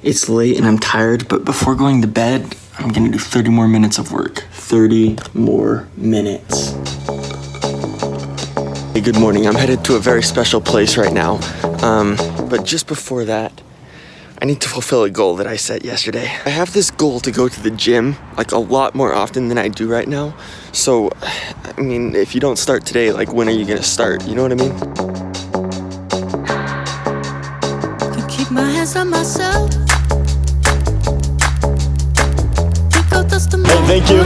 It's late and I'm tired, but before going to bed, I'm gonna do 30 more minutes of work. 30 more minutes. Hey, good morning. I'm headed to a very special place right now. But just before that, I need to fulfill a goal that I set yesterday. I have this goal to go to the gym like a lot more often than I do right now. So, I mean, if you don't start today, like when are you gonna start? You know what I mean? To keep my hands on myself. Oh, thank you.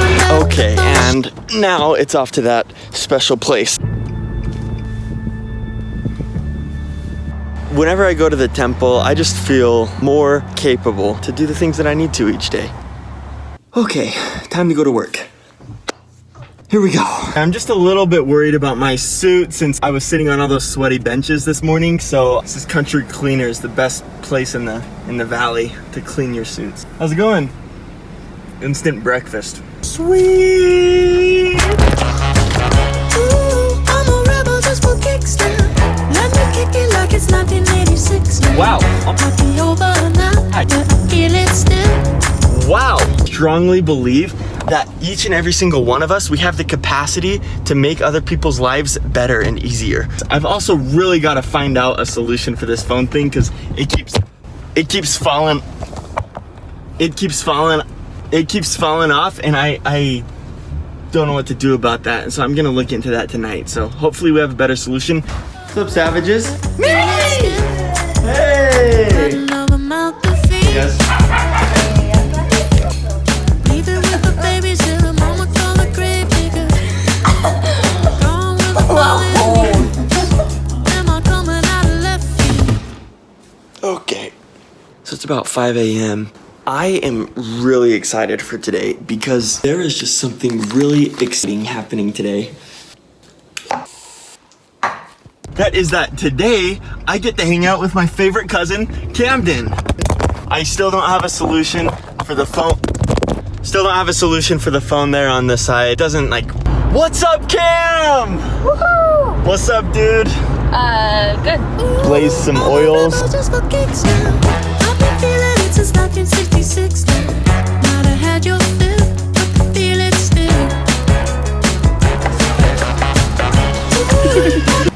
Okay, and now it's off to that special place. Whenever I go to the temple, I just feel more capable to do the things that I need to each day. Okay, time to go to work. Here we go. I'm just a little bit worried about my suit since I was sitting on all those sweaty benches this morning. So this is Country Cleaners, the best place in the valley to clean your suits. How's it going? Instant breakfast. Sweet! Ooh, I'm a rebel just for kicks now. Let me kick it like it's 1986 now. Wow. Might be over now, but I feel it still. Wow. Strongly believe that each and every single one of us, we have the capacity to make other people's lives better and easier. I've also really got to find out a solution for this phone thing because it keeps falling off, and I don't know what to do about that. And so I'm gonna look into that tonight. So hopefully we have a better solution. What's up, savages? Hey! Yes. Okay, so it's about 5 a.m. I am really excited for today because there is just something really exciting happening today. That is that today I get to hang out with my favorite cousin, Camden. I still don't have a solution for the phone. Still don't have a solution for the phone there on the side. It doesn't like, what's up, Cam? Woohoo! What's up, dude? Good. Blaze some oils. Just for kicks now. I've been feeling it since 1966 now. Might have had your fill, but I feel it still.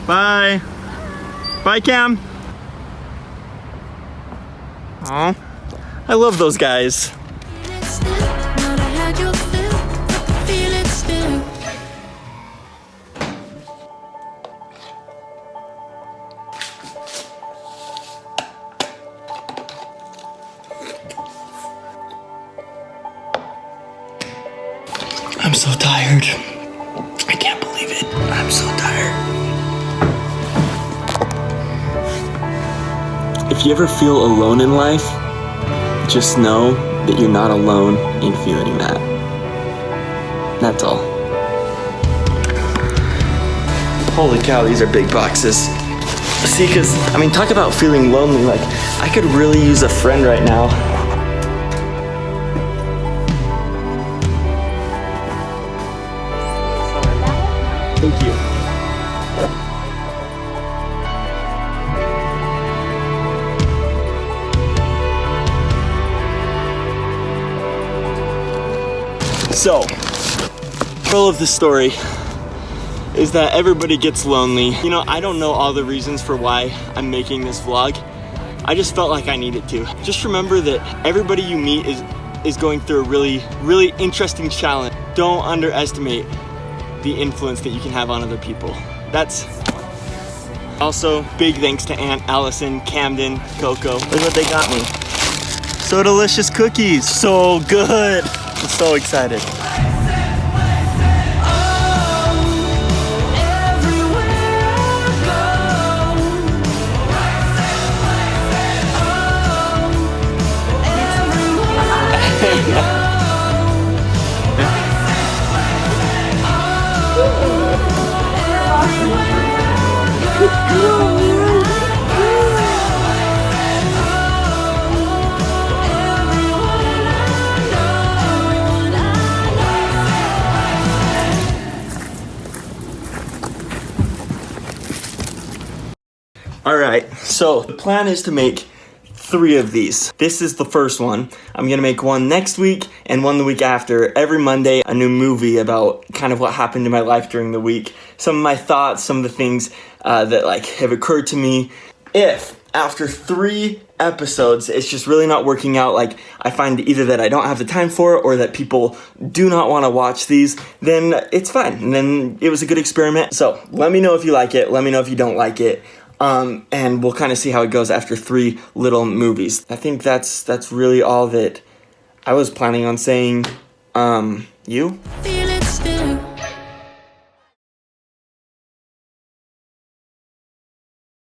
Bye. Bye, Cam. Aw, I love those guys. I'm so tired. I can't believe it. I'm so tired. If you ever feel alone in life, just know that you're not alone in feeling that. That's all. Holy cow, these are big boxes. See, because, I mean, talk about feeling lonely. Like, I could really use a friend right now. Thank you. So, moral of the story is that everybody gets lonely. You know, I don't know all the reasons for why I'm making this vlog. I just felt like I needed to. Just remember that everybody you meet is going through a really, really interesting challenge. Don't underestimate the influence that you can have on other people. That's also big thanks to Aunt Allison, Camden, Coco. Look what they got me. So delicious cookies. So good. I'm so excited. All right, so the plan is to make 3 of these. This is the first one. I'm gonna make one next week and one the week after. Every Monday, a new movie about kind of what happened in my life during the week. Some of my thoughts, some of the things that like have occurred to me. If after 3 episodes it's just really not working out, like I find either that I don't have the time for it or that people do not want to watch these, then it's fine. And then it was a good experiment. So let me know if you like it. Let me know if you don't like it. And we'll kind of see how it goes after 3 little movies. I think that's really all that I was planning on saying. You?